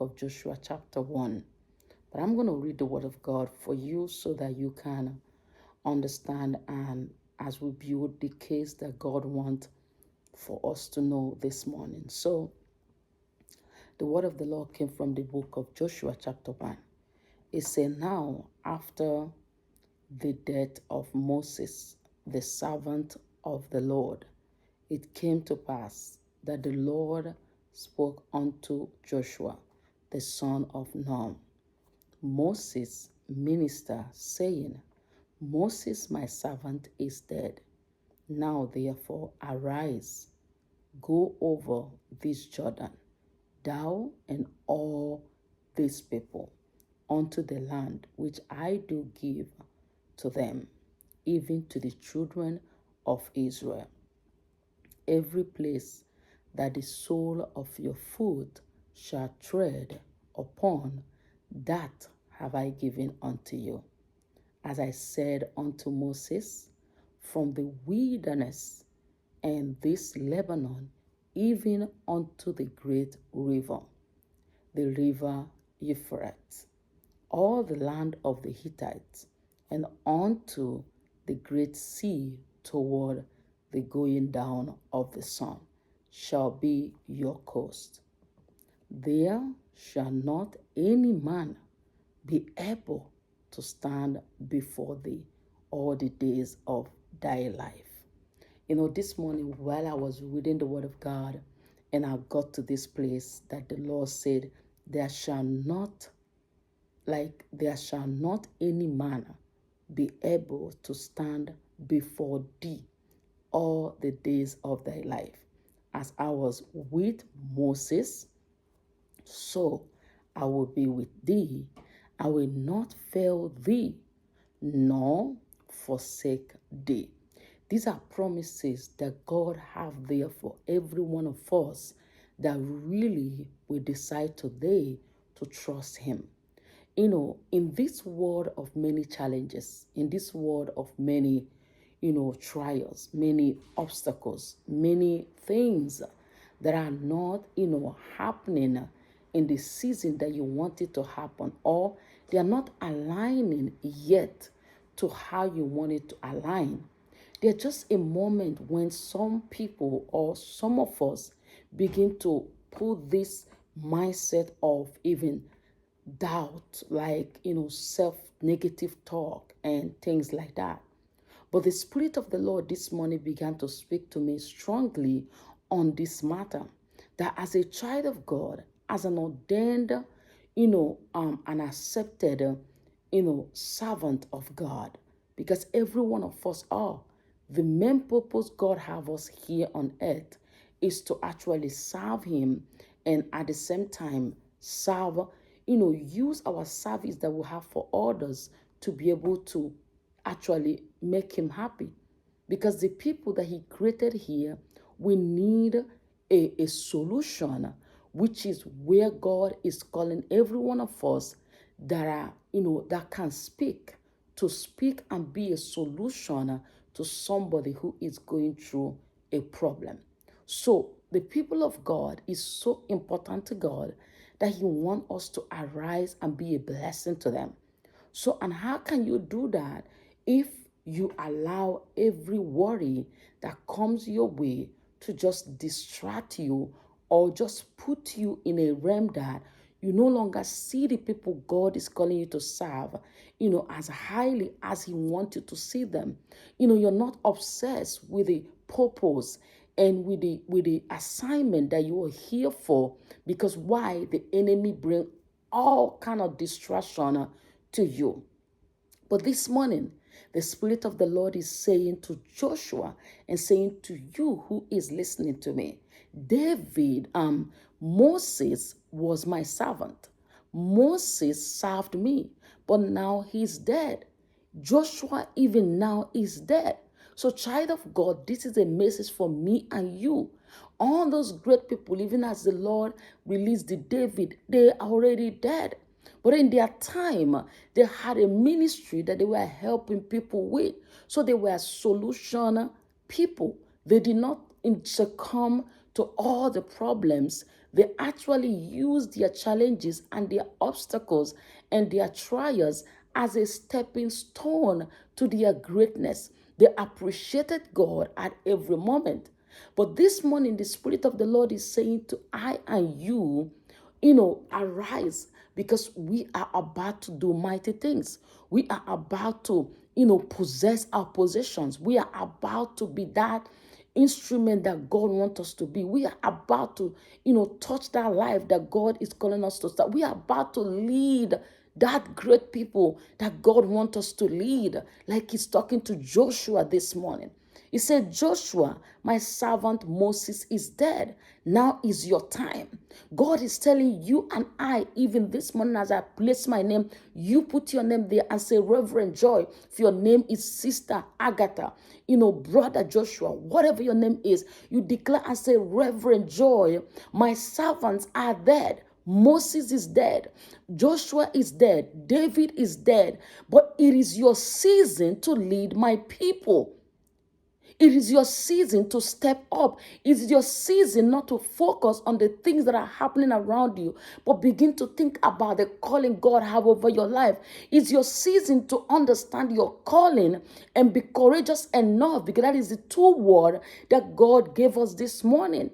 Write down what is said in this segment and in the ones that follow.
of Joshua chapter 1. But I'm going to read the word of God for you so that you can understand and as we build the case that God wants for us to know this morning. So the word of the Lord came from the book of Joshua chapter 1. It said, now after the death of Moses, the servant of the Lord, it came to pass that the Lord spoke unto Joshua, the son of Nun, Moses' minister, saying, Moses, my servant, is dead. Now therefore arise, go over this Jordan, thou and all these people, unto the land which I do give to them, even to the children of Israel. Every place that the sole of your foot shall tread upon, that have I given unto you. As I said unto Moses, from the wilderness and this Lebanon, even unto the great river, the river Euphrates, all the land of the Hittites, and unto the great sea toward the going down of the sun, shall be your coast. There shall not any man be able to stand before thee all the days of thy life. This morning while I was reading the word of God and I got to this place that the Lord said, there shall not any man be able to stand before thee all the days of thy life. As I was with Moses, so I will be with thee. I will not fail thee, nor forsake thee. These are promises that God have there for every one of us that really will decide today to trust him. In this world of many challenges, in this world of many, trials, many obstacles, many things that are not, happening in the season that you want it to happen, or they are not aligning yet to how you want it to align. There's just a moment when some people or some of us begin to put this mindset of even doubt, self-negative talk and things like that. But the Spirit of the Lord this morning began to speak to me strongly on this matter, that as a child of God, as an ordained, an accepted, servant of God, because every one of us are, the main purpose God have us here on earth is to actually serve him and at the same time serve, use our service that we have for others to be able to actually make him happy. Because the people that he created here, we need a solution, which is where God is calling every one of us that are, that can speak, to speak and be a solution to somebody who is going through a problem. So the people of God is so important to God that he wants us to arise and be a blessing to them. So, and how can you do that if you allow every worry that comes your way to just distract you or just put you in a realm that you no longer see the people God is calling you to serve, as highly as he wants you to see them. You're not obsessed with the purpose and with the assignment that you are here for, because why the enemy bring all kind of distraction to you. But this morning, the Spirit of the Lord is saying to Joshua and saying to you who is listening to me, David, Moses was my servant. Moses served me, but now he's dead. Joshua even now is dead. So, child of God, this is a message for me and you. All those great people, even as the Lord released the David, they are already dead. But in their time, they had a ministry that they were helping people with. So they were solution people. They did not succumb to all the problems They actually use their challenges and their obstacles and their trials as a stepping stone to their greatness. They appreciated God at every moment. But this morning, the Spirit of the Lord is saying to I and you, arise, because we are about to do mighty things. We are about to, possess our possessions. We are about to be that instrument that God wants us to be. We are about to, touch that life that God is calling us to start. We are about to lead that great people that God wants us to lead, like He's talking to Joshua this morning. He said, Joshua, my servant Moses is dead. Now is your time. God is telling you and I, even this morning, as I place my name, you put your name there and say, Reverend Joy. If your name is Sister Agatha, Brother Joshua, whatever your name is, you declare and say, Reverend Joy, my servants are dead. Moses is dead. Joshua is dead. David is dead. But it is your season to lead my people. It is your season to step up. It is your season not to focus on the things that are happening around you, but begin to think about the calling God have over your life. It's your season to understand your calling and be courageous enough, because that is the two word that God gave us this morning.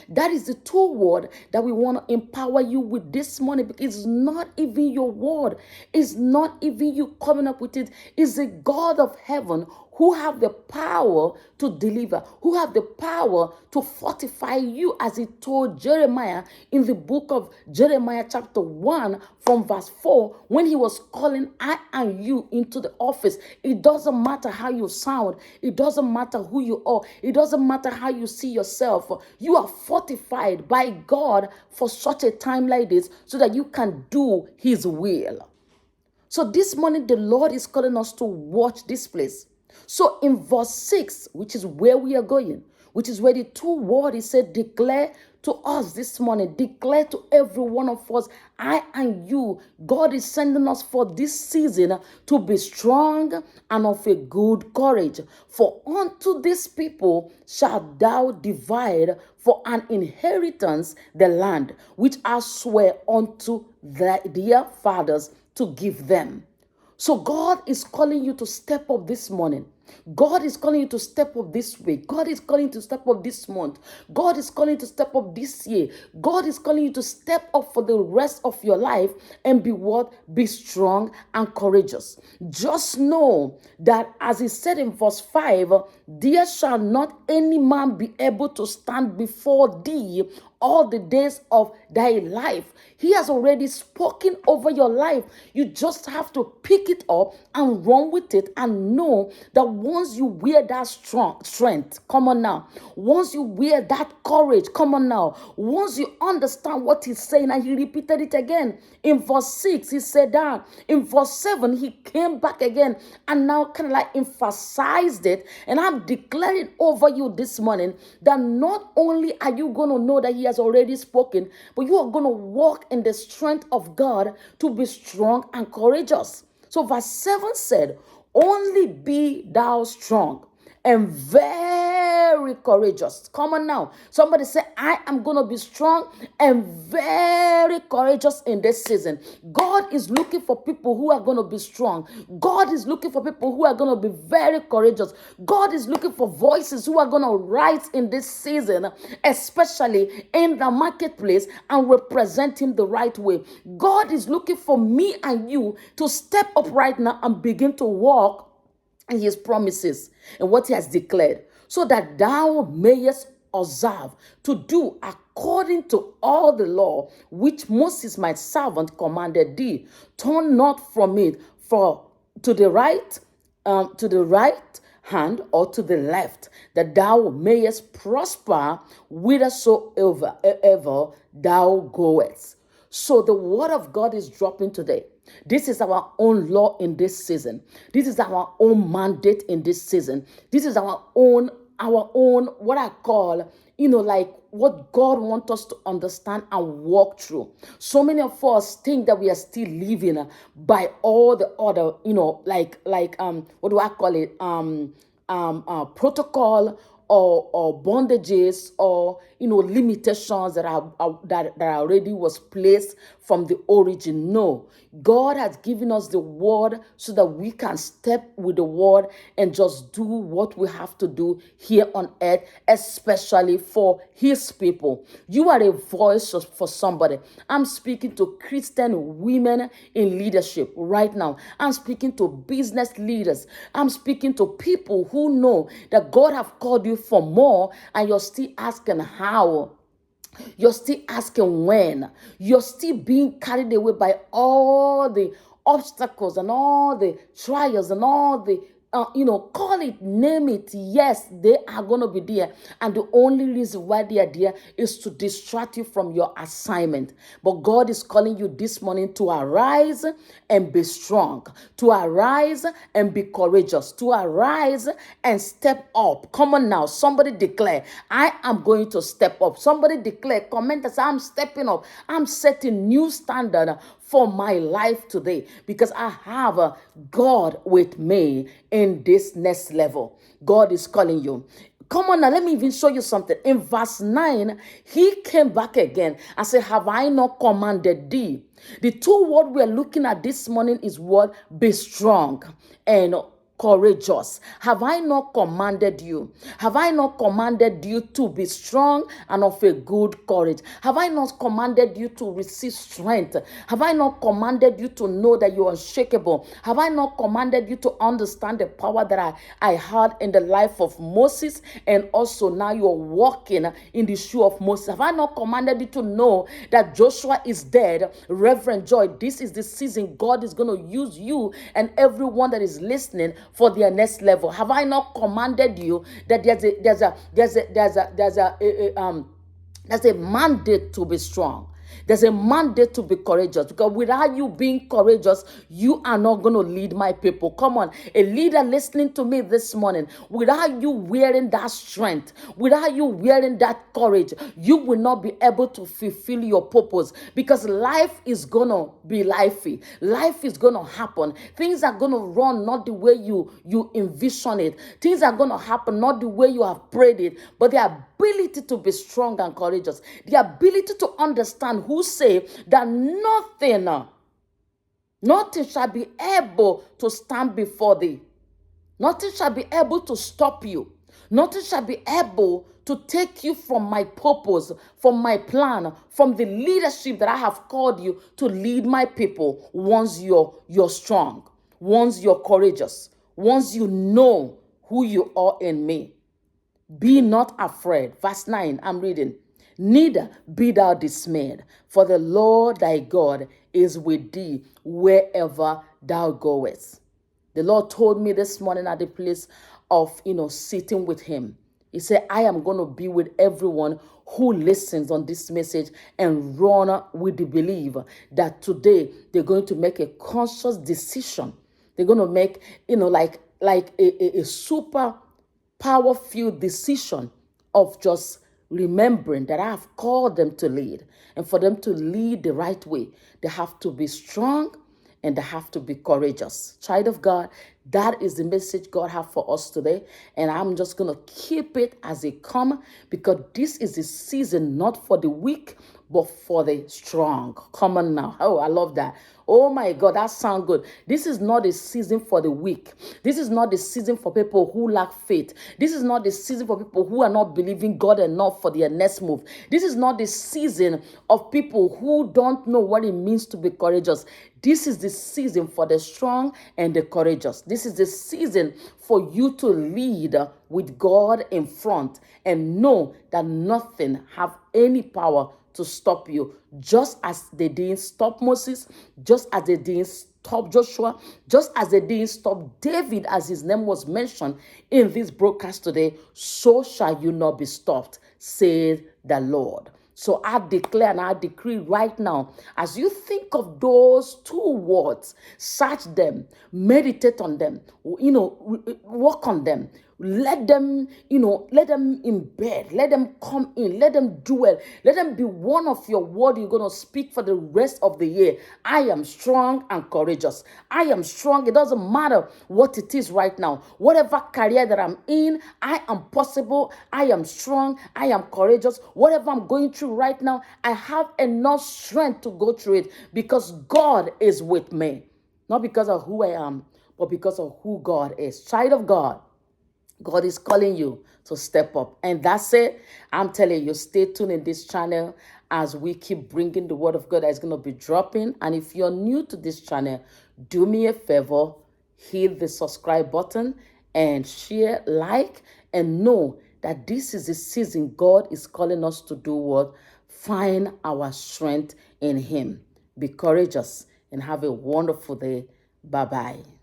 That is the two word that we want to empower you with this morning, because it's not even your word. It's not even you coming up with it. It's the God of heaven who have the power to deliver, who have the power to fortify you, as He told Jeremiah in the book of Jeremiah chapter 1 from verse 4, when He was calling I and you into the office. It doesn't matter how you sound. It doesn't matter who you are. It doesn't matter how you see yourself. You are fortified by God for such a time like this, so that you can do His will. So this morning, the Lord is calling us to watch this place. So in verse 6, which is where we are going, which is where the two words He said, declare to us this morning, declare to every one of us, I and you. God is sending us for this season to be strong and of a good courage. For unto this people shalt thou divide for an inheritance the land which I swear unto their fathers to give them. So God is calling you to step up this morning. God is calling you to step up this week. God is calling you to step up this month. God is calling you to step up this year. God is calling you to step up for the rest of your life and be what? Be strong and courageous. Just know that, as He said in verse 5, there shall not any man be able to stand before thee all the days of thy life. He has already spoken over your life. You just have to pick it up and run with it, and know that once you wear that strength, come on now. Once you wear that courage, come on now. Once you understand what He's saying, and He repeated it again. In verse 6, He said that. In verse 7, He came back again and now kind of like emphasized it. And I'm declaring over you this morning that not only are you going to know that He has already spoken, but you are going to walk in the strength of God to be strong and courageous. So verse 7 said, only be thou strong and very courageous. Come on now. Somebody say, I am going to be strong and very courageous in this season. God is looking for people who are going to be strong. God is looking for people who are going to be very courageous. God is looking for voices who are going to rise in this season, especially in the marketplace, and represent Him the right way. God is looking for me and you to step up right now and begin to walk and His promises and what He has declared, so that thou mayest observe to do according to all the law which Moses my servant commanded thee. Turn not from it for to the right hand or to the left, that thou mayest prosper whithersoever ever thou goest. So the word of God is dropping today. This is our own law in this season. This is our own mandate in this season. This is our own, what I call, like what God wants us to understand and walk through. So many of us think that we are still living by all the other, what do I call it? Protocol, or bondages or limitations that already was placed from the origin. No, God has given us the word so that we can step with the word and just do what we have to do here on earth, especially for his people. You are a voice for somebody. I'm speaking to Christian women in leadership right now. I'm speaking to business leaders. I'm speaking to people who know that God have called you for more, and you're still asking how. You're still asking when. You're still being carried away by all the obstacles and all the trials and all the call it, name it. Yes, they are going to be there. And the only reason why they are there is to distract you from your assignment. But God is calling you this morning to arise and be strong, to arise and be courageous, to arise and step up. Come on now. Somebody declare, I am going to step up. Somebody declare, comment and say, I'm stepping up. I'm setting new standard for my life today because I have a God with me in this next level. God is calling you. Come on now, let me even show you something. In verse 9, he came back again and said, have I not commanded thee? The two words we are looking at this morning is what? Be strong and courageous. Have I not commanded you? Have I not commanded you to be strong and of a good courage? Have I not commanded you to receive strength? Have I not commanded you to know that you are unshakable? Have I not commanded you to understand the power that I had in the life of Moses, and also now you're walking in the shoe of Moses? Have I not commanded you to know that Joshua is dead? Reverend Joy, this is the season God is going to use you and everyone that is listening for their next level. Have I not commanded you that there's a mandate to be strong? There's a mandate to be courageous, because without you being courageous, you are not going to lead my people. Come on, a leader listening to me this morning, without you wearing that strength, without you wearing that courage, you will not be able to fulfill your purpose, because life is going to be lifey. Life is going to happen. Things are going to run not the way you envision it. Things are going to happen not the way you have prayed it, but the ability to be strong and courageous, the ability to understand who say that nothing shall be able to stand before thee. Nothing shall be able to stop you. Nothing shall be able to take you from my purpose, from my plan, from the leadership that I have called you to lead my people. Once you're strong, once you're courageous, once you know who you are in me. Be not afraid. Verse 9, I'm reading. Neither be thou dismayed, for the Lord thy God is with thee wherever thou goest. The Lord told me this morning at the place of, sitting with him. He said, I am going to be with everyone who listens on this message and run with the belief that today they're going to make a conscious decision. They're going to make, like a super power-filled decision of just remembering that I have called them to lead. And for them to lead the right way, they have to be strong and they have to be courageous. Child of God, that is the message God has for us today. And I'm just going to keep it as it comes, because this is the season not for the weak, but for the strong. Come on now. Oh, I love that. Oh my God, that sounds good. This is not a season for the weak. This is not the season for people who lack faith. This is not the season for people who are not believing God enough for their next move. This is not the season of people who don't know what it means to be courageous. This is the season for the strong and the courageous. This is the season for you to lead with God in front and know that nothing have any power to stop you, just as they didn't stop Moses, just as they didn't stop Joshua, just as they didn't stop David, as his name was mentioned in this broadcast today. So shall you not be stopped, said the Lord. So I declare and I decree right now, as you think of those two words, search them, meditate on them, work on them, Let them, let them in bed. Let them come in. Let them dwell. Let them be one of your word you're going to speak for the rest of the year. I am strong and courageous. I am strong. It doesn't matter what it is right now. Whatever career that I'm in, I am possible. I am strong. I am courageous. Whatever I'm going through right now, I have enough strength to go through it because God is with me. Not because of who I am, but because of who God is. Child of God, God is calling you to step up. And that's it. I'm telling you, stay tuned in this channel as we keep bringing the word of God that is going to be dropping. And if you're new to this channel, do me a favor, hit the subscribe button and share, like, and know that this is the season God is calling us to do what? Find our strength in Him. Be courageous and have a wonderful day. Bye-bye.